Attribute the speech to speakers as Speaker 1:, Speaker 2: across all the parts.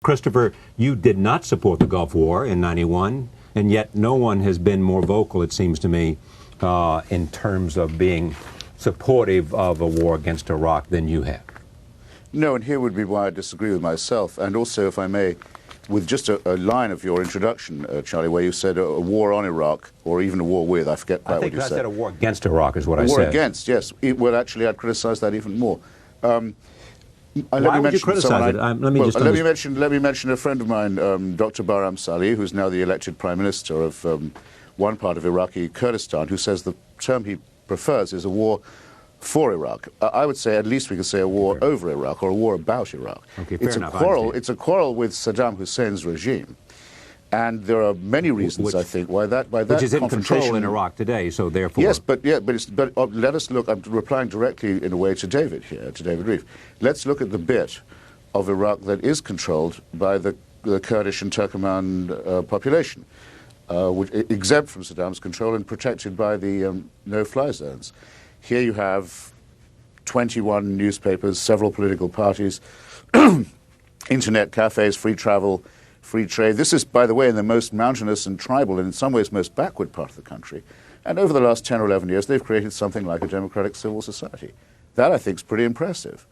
Speaker 1: Christopher, you did not support the Gulf War in '91, and yet no one has been more vocal, it seems to me, in terms of being supportive of a war against Iraq than you have.
Speaker 2: No, and here would be why I disagree with myself. And also, if I may, with just a line of your introduction, Charlie, where you said a war on Iraq, or even a war with, I forget quite what you said.
Speaker 1: I think I said a war against Iraq is what I said.
Speaker 2: A war against, yes. Well, actually, I'd criticize that even more.
Speaker 1: Why would you criticize it?
Speaker 2: Let me mention a friend of mine, Dr. Bahram Salih, who's now the elected Prime Minister of one part of Iraqi Kurdistan, who says the term he prefers is a war for Iraq. I would say at least we could say a war over Iraq or a war about Iraq.
Speaker 1: Okay,
Speaker 2: it's a quarrel with Saddam Hussein's regime. And there are many reasons, I think, why that
Speaker 1: which is in control in Iraq today. So therefore,
Speaker 2: yes, but let us look. I'm replying directly in a way to David here, to David Reif. Let's look at the bit of Iraq that is controlled by the Kurdish and Turkoman population, which exempt from Saddam's control and protected by the no-fly zones. Here you have 21 newspapers, several political parties, internet cafes, free travel, free trade. This is, by the way, in the most mountainous and tribal and in some ways most backward part of the country. And over the last 10 or 11 years, they've created something like a democratic civil society. That, I think, is pretty impressive.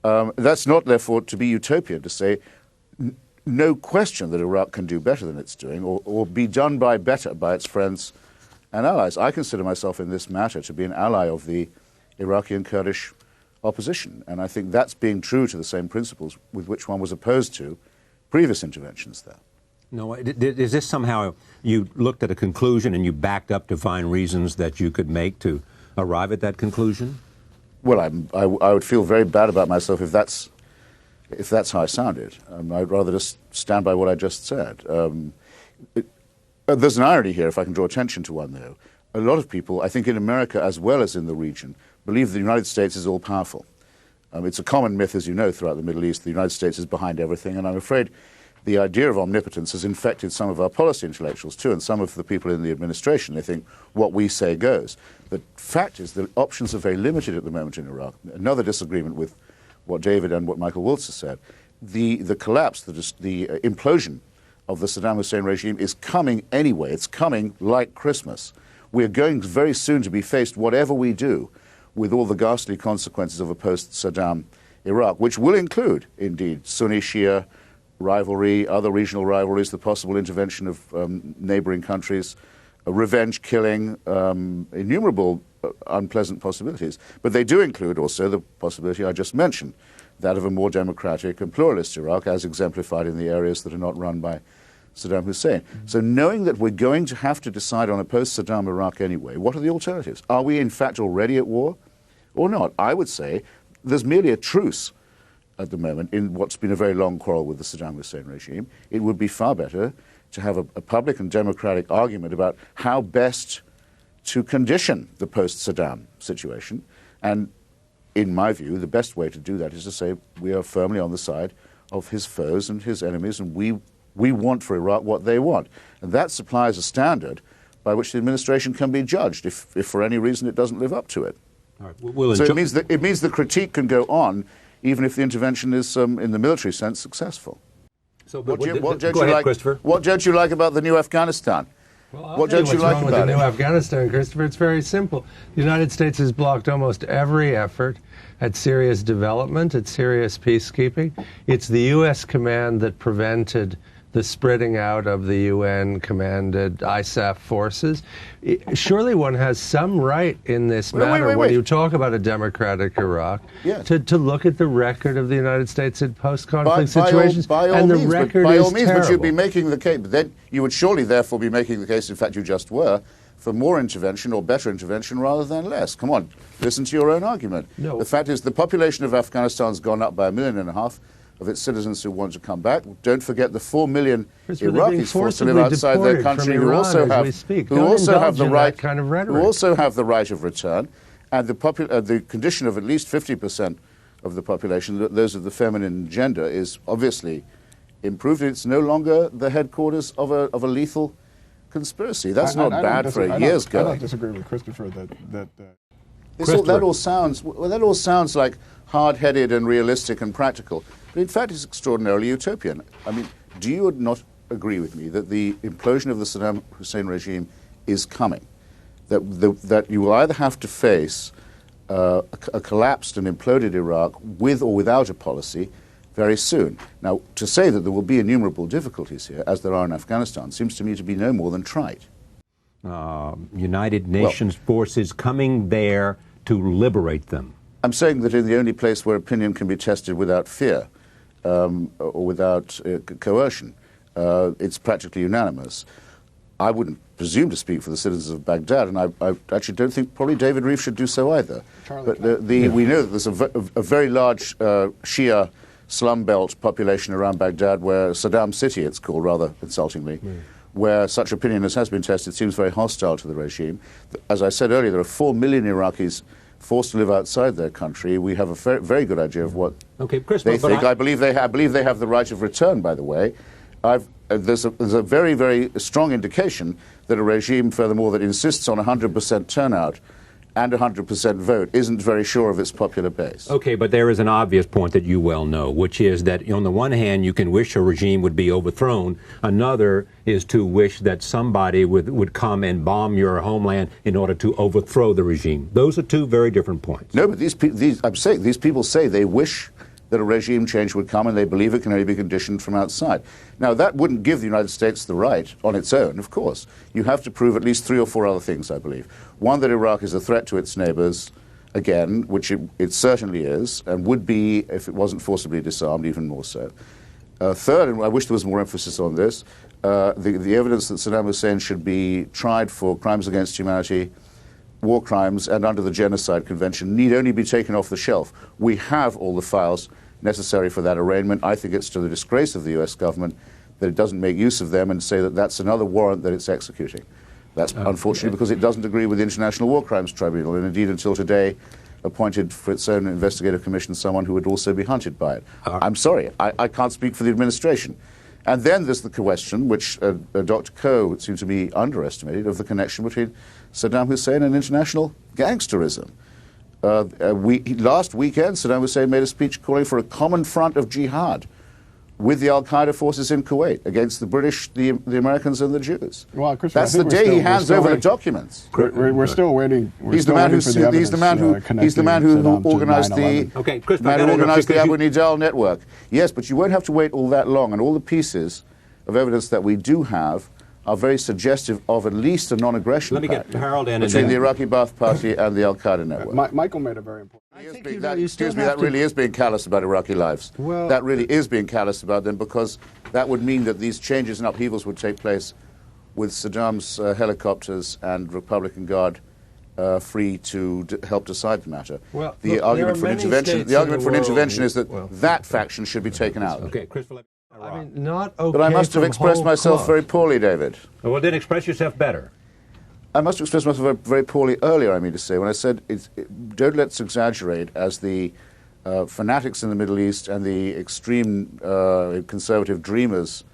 Speaker 2: That's not, therefore, to be utopian to say no question that Iraq can do better than it's doing or be done by better by its friends and allies. I consider myself in this matter to be an ally of the Iraqi and Kurdish opposition. And I think that's being true to the same principles with which one was opposed to previous interventions there.
Speaker 1: No, is this somehow you looked at a conclusion and you backed up to find reasons that you could make to arrive at that conclusion?
Speaker 2: Well, I would feel very bad about myself if that's how I sounded. I'd rather just stand by what I just said. There's an irony here, if I can draw attention to one, though. A lot of people, I think in America as well as in the region, believe the United States is all-powerful. It's a common myth, as you know, throughout the Middle East. The United States is behind everything, and I'm afraid the idea of omnipotence has infected some of our policy intellectuals, too, and some of the people in the administration. They think what we say goes. The fact is that options are very limited at the moment in Iraq. Another disagreement with what David and what Michael Waltz has said. The collapse, the implosion of the Saddam Hussein regime is coming anyway. It's coming like Christmas. We're going very soon to be faced, whatever we do, with all the ghastly consequences of a post-Saddam Iraq, which will include, indeed, Sunni-Shia rivalry, other regional rivalries, the possible intervention of neighboring countries, revenge killing, innumerable unpleasant possibilities. But they do include also the possibility I just mentioned, that of a more democratic and pluralist Iraq, as exemplified in the areas that are not run by Saddam Hussein. So knowing that we're going to have to decide on a post-Saddam Iraq anyway, what are the alternatives? Are we in fact already at war or not? I would say there's merely a truce at the moment in what's been a very long quarrel with the Saddam Hussein regime. It would be far better to have a public and democratic argument about how best to condition the post-Saddam situation. And in my view, the best way to do that is to say we are firmly on the side of his foes and his enemies, and we want for Iraq what they want. And that supplies a standard by which the administration can be judged if for any reason it doesn't live up to it.
Speaker 1: All right.
Speaker 2: So it means the critique can go on even if the intervention is, in the military sense, successful.
Speaker 1: So,
Speaker 2: what
Speaker 1: Christopher.
Speaker 2: What don't you like about the new Afghanistan?
Speaker 3: Well, what don't you like about the new Afghanistan, Christopher? It's very simple. The United States has blocked almost every effort at serious development, at serious peacekeeping. It's the U.S. command that prevented the spreading out of the UN-commanded ISAF forces. Surely one has some right in this matter, when you talk about a democratic Iraq, to look at the record of the United States in post-conflict situations, and the record is terrible.
Speaker 2: But you'd be making the case, then you would surely therefore be making the case, in fact you just were, for more intervention or better intervention rather than less. Come on, listen to your own argument.
Speaker 3: No.
Speaker 2: The fact is the population of Afghanistan has gone up by 1.5 million of its citizens who want to come back. Don't forget the 4 million Iraqis forced to live outside their country who also have the right of return, and the condition of at least 50% of the population, those of the feminine gender, is obviously improved. It's no longer the headquarters of a lethal conspiracy. That's not bad for a year's going.
Speaker 4: I don't disagree with Christopher
Speaker 2: that all sounds like hard-headed and realistic and practical. In fact, it's extraordinarily utopian. I mean, do you not agree with me that the implosion of the Saddam Hussein regime is coming? That you will either have to face a collapsed and imploded Iraq with or without a policy very soon. Now, to say that there will be innumerable difficulties here, as there are in Afghanistan, seems to me to be no more than trite.
Speaker 1: United Nations forces coming there to liberate them.
Speaker 2: I'm saying that in the only place where opinion can be tested without fear or without coercion, it's practically unanimous. I wouldn't presume to speak for the citizens of Baghdad, and I actually don't think probably David Reef should do so either. But we know that there's a very large Shia slum belt population around Baghdad, where Saddam City, it's called rather insultingly, where such opinion as has been tested seems very hostile to the regime. As I said earlier, there are 4 million Iraqis forced to live outside their country. We have a very good idea of what they think. I believe they have the right of return, by the way. There's a very, very strong indication that a regime, furthermore, that insists on 100% turnout and 100% vote isn't very sure of its popular base.
Speaker 1: Okay, but there is an obvious point that you well know, which is that on the one hand, you can wish a regime would be overthrown. Another is to wish that somebody would come and bomb your homeland in order to overthrow the regime. Those are two very different points.
Speaker 2: No, but these people say they wish that a regime change would come, and they believe it can only be conditioned from outside. Now, that wouldn't give the United States the right on its own, of course. You have to prove at least 3 or 4 other things, I believe. One, that Iraq is a threat to its neighbors, again, which it certainly is, and would be if it wasn't forcibly disarmed, even more so. Third, and I wish there was more emphasis on this, the evidence that Saddam Hussein should be tried for crimes against humanity, war crimes, and under the Genocide Convention need only be taken off the shelf. We have all the files necessary for that arraignment. I think it's to the disgrace of the U.S. government that it doesn't make use of them and say that that's another warrant that it's executing. That's unfortunately because it doesn't agree with the International War Crimes Tribunal, and indeed until today appointed for its own investigative commission someone who would also be hunted by it. I'm sorry, I can't speak for the administration. And then there's the question, which Dr. Coe seems to be underestimated, of the connection between Saddam Hussein and international gangsterism. Last weekend, Saddam Hussein made a speech calling for a common front of jihad with the al-Qaeda forces in Kuwait against the British, the Americans, and the Jews.
Speaker 4: Well,
Speaker 2: that's the day he hands over the documents.
Speaker 4: We're still waiting.
Speaker 2: He's the man who organized the Abu Nidal network. Yes, but you won't have to wait all that long, and all the pieces of evidence that we do have are very suggestive of at least a non-aggression pact between the Iraqi Ba'ath Party and the al-Qaeda network.
Speaker 4: Michael made a very important
Speaker 2: point. That really is being callous about Iraqi lives. Well, that really is being callous about them, because that would mean that these changes and upheavals would take place with Saddam's helicopters and Republican Guard free to help decide the matter.
Speaker 3: Well,
Speaker 2: the argument for an intervention is that that faction should be taken out.
Speaker 1: Okay, Christopher.
Speaker 3: I mean, not okay.
Speaker 2: But I must have expressed myself very poorly, David.
Speaker 1: Well, then express yourself better.
Speaker 2: I must have expressed myself very poorly earlier, I mean to say, when I said, don't let's exaggerate, as the fanatics in the Middle East and the extreme conservative dreamers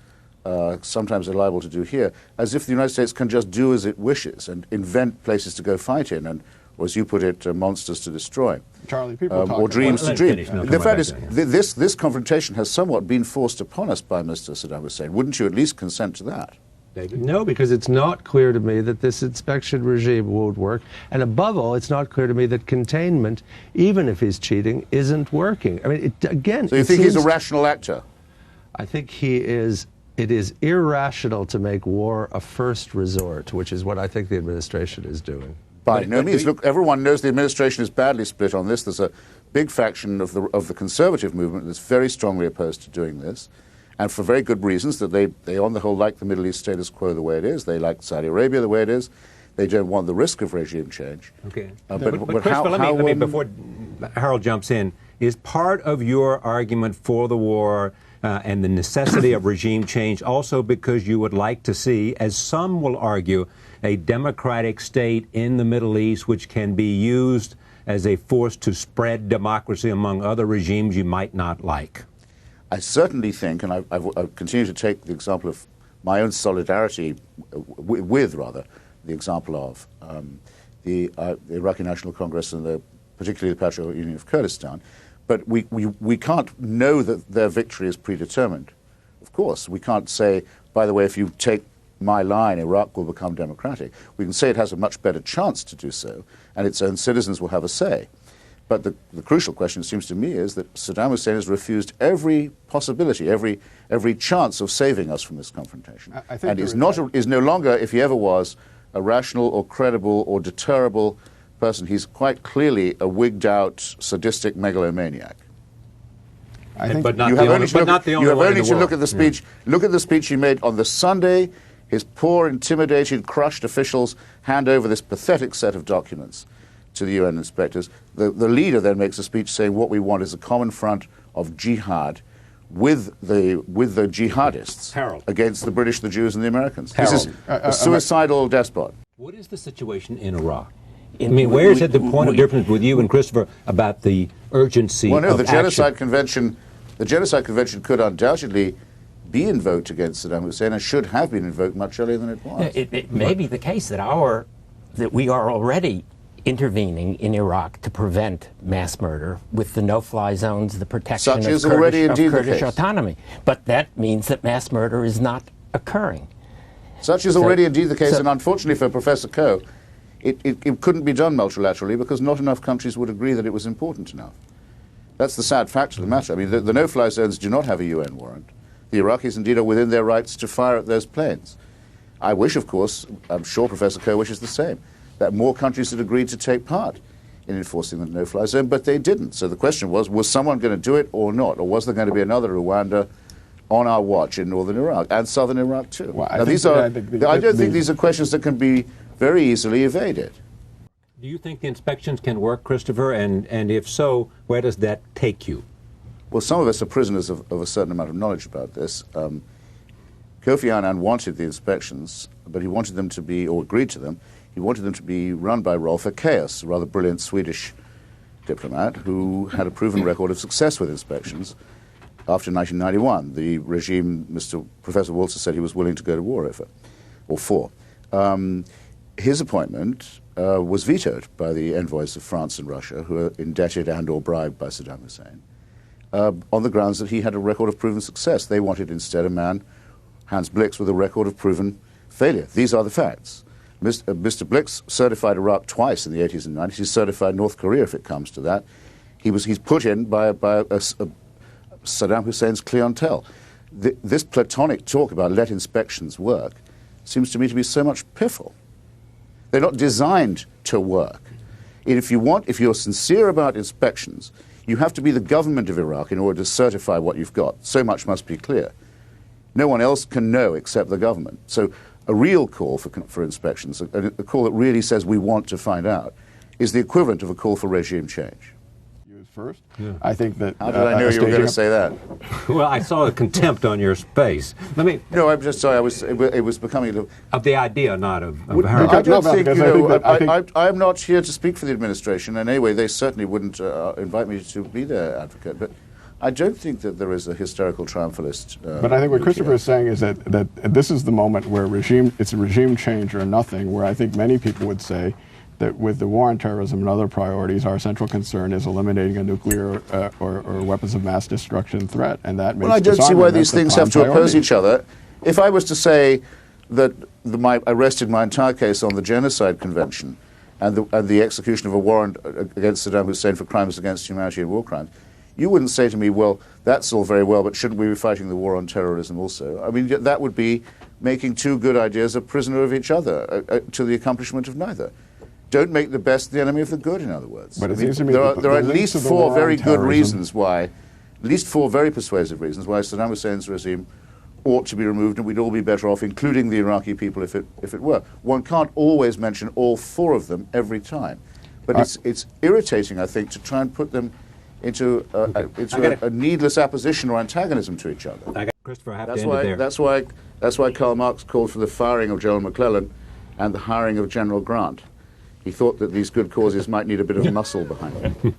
Speaker 2: sometimes are liable to do here, as if the United States can just do as it wishes and invent places to go fight in, and, or as you put it, monsters to destroy.
Speaker 4: Charlie, people talk
Speaker 2: or dreams to dream. The fact is,
Speaker 1: yeah.
Speaker 2: this confrontation has somewhat been forced upon us by Mr. Saddam Hussein. Wouldn't you at least consent to that?
Speaker 1: David?
Speaker 3: No, because it's not clear to me that this inspection regime won't work. And above all, it's not clear to me that containment, even if he's cheating, isn't working. I mean, again...
Speaker 2: So you think he's a rational actor?
Speaker 3: I think he is... It is irrational to make war a first resort, which is what I think the administration is doing.
Speaker 2: By no means. Look, everyone knows the administration is badly split on this. There's a big faction of the conservative movement that's very strongly opposed to doing this, and for very good reasons, that they on the whole like the Middle East status quo the way it is. They like Saudi Arabia the way it is. They don't want the risk of regime change.
Speaker 1: Okay.
Speaker 2: But
Speaker 1: Christopher, let me, before Harold jumps in, is part of your argument for the war and the necessity of regime change also because you would like to see, as some will argue, a democratic state in the Middle East which can be used as a force to spread democracy among other regimes you might not like?
Speaker 2: I certainly think, and I've continued to take the example of my own solidarity with the example of the Iraqi National Congress and particularly the Patriot Union of Kurdistan. But we can't know that their victory is predetermined. Of course, we can't say, by the way, if you take my line, Iraq will become democratic. We can say it has a much better chance to do so, and its own citizens will have a say. But the crucial question, it seems to me, is that Saddam Hussein has refused every possibility, every chance of saving us from this confrontation. And is no longer, if he ever was, a rational or credible or deterrable person. He's quite clearly a wigged-out, sadistic megalomaniac.
Speaker 1: But not the only one.
Speaker 2: You have only to look at the speech. Yeah. Look at the speech he made on the Sunday. His poor, intimidated, crushed officials hand over this pathetic set of documents to the UN inspectors. The leader then makes a speech saying what we want is a common front of jihad with the jihadists against the British, the Jews, and the Americans. This is a suicidal despot.
Speaker 1: What is the situation in Iraq? I mean, where is it the point of difference with you and Christopher about the urgency of
Speaker 2: the Genocide Convention. The Genocide Convention could undoubtedly be invoked against Saddam Hussein and should have been invoked much earlier than it was.
Speaker 5: It may be the case that we are already intervening in Iraq to prevent mass murder with the no-fly zones, the protection of Kurdish autonomy. But that means that mass murder is not occurring.
Speaker 2: Such is already indeed the case, and unfortunately for Professor Coe, it couldn't be done multilaterally because not enough countries would agree that it was important enough. That's the sad fact of the matter. I mean, the no-fly zones do not have a UN warrant. The Iraqis indeed are within their rights to fire at those planes. I wish, of course, I'm sure Professor Coe wishes the same, that more countries had agreed to take part in enforcing the no-fly zone, but they didn't. So the question was someone going to do it or not? Or was there going to be another Rwanda on our watch in northern Iraq and southern Iraq too? Well, I don't think these are questions that can be very easily evaded.
Speaker 1: Do you think the inspections can work, Christopher? And if so, where does that take you?
Speaker 2: Well, some of us are prisoners of a certain amount of knowledge about this. Kofi Annan wanted the inspections, but he wanted them to be, or agreed to them, he wanted them to be run by Rolf Ekéus, a rather brilliant Swedish diplomat who had a proven record of success with inspections after 1991. The regime, Professor Walter said he was willing to go to war over, or for. His appointment was vetoed by the envoys of France and Russia, who are indebted and or bribed by Saddam Hussein, on the grounds that he had a record of proven success. They wanted instead a man, Hans Blix, with a record of proven failure. These are the facts. Mr. Blix certified Iraq twice in the 80s and 90s. He's certified North Korea if it comes to that. He's put in by Saddam Hussein's clientele. This platonic talk about let inspections work seems to me to be so much piffle. They're not designed to work. If you're sincere about inspections, you have to be the government of Iraq in order to certify what you've got. So much must be clear. No one else can know except the government. So a real call for inspections, a call that really says we want to find out, is the equivalent of a call for regime change.
Speaker 4: First, yeah. I think that.
Speaker 2: How did I know you were going to say that?
Speaker 1: Well, I saw a contempt on your face.
Speaker 2: No, I'm just sorry. It was becoming
Speaker 1: of the idea, not of.
Speaker 2: I don't think. I'm not here to speak for the administration, and anyway, they certainly wouldn't invite me to be their advocate. But I don't think that there is a hysterical triumphalist.
Speaker 4: But I think what Christopher is saying is that this is the moment where it's a regime change or nothing. Where I think many people would say that with the war on terrorism and other priorities, our central concern is eliminating a nuclear or weapons of mass destruction threat, and that makes.
Speaker 2: Well, I don't see why these things have to oppose each other. If I was to say that I rested my entire case on the Genocide Convention and the execution of a warrant against Saddam Hussein for crimes against humanity and war crimes, you wouldn't say to me, well, that's all very well, but shouldn't we be fighting the war on terrorism also? I mean, that would be making two good ideas a prisoner of each other to the accomplishment of neither. Don't make the best the enemy of the good, in other words.
Speaker 4: But
Speaker 2: there are at least four very good reasons why, at least four very persuasive reasons why Saddam Hussein's regime ought to be removed, and we'd all be better off, including the Iraqi people, if it were. One can't always mention all four of them every time. But it's irritating, I think, to try and put them into a needless opposition or antagonism to each other.
Speaker 1: Christopher, I have to end it there.
Speaker 2: That's why Karl Marx called for the firing of General McClellan and the hiring of General Grant. He thought that these good causes might need a bit of muscle behind them.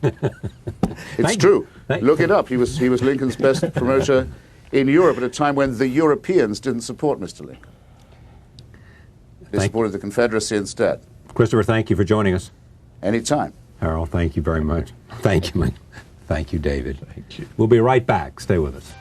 Speaker 2: It's true. Look it up. He was Lincoln's best promoter in Europe at a time when the Europeans didn't support Mr. Lincoln. They supported the Confederacy instead.
Speaker 1: Christopher, thank you for joining us.
Speaker 2: Anytime.
Speaker 1: Harold, thank you very much. Thank you, man. Thank you, David.
Speaker 3: Thank you.
Speaker 1: We'll be right back. Stay with us.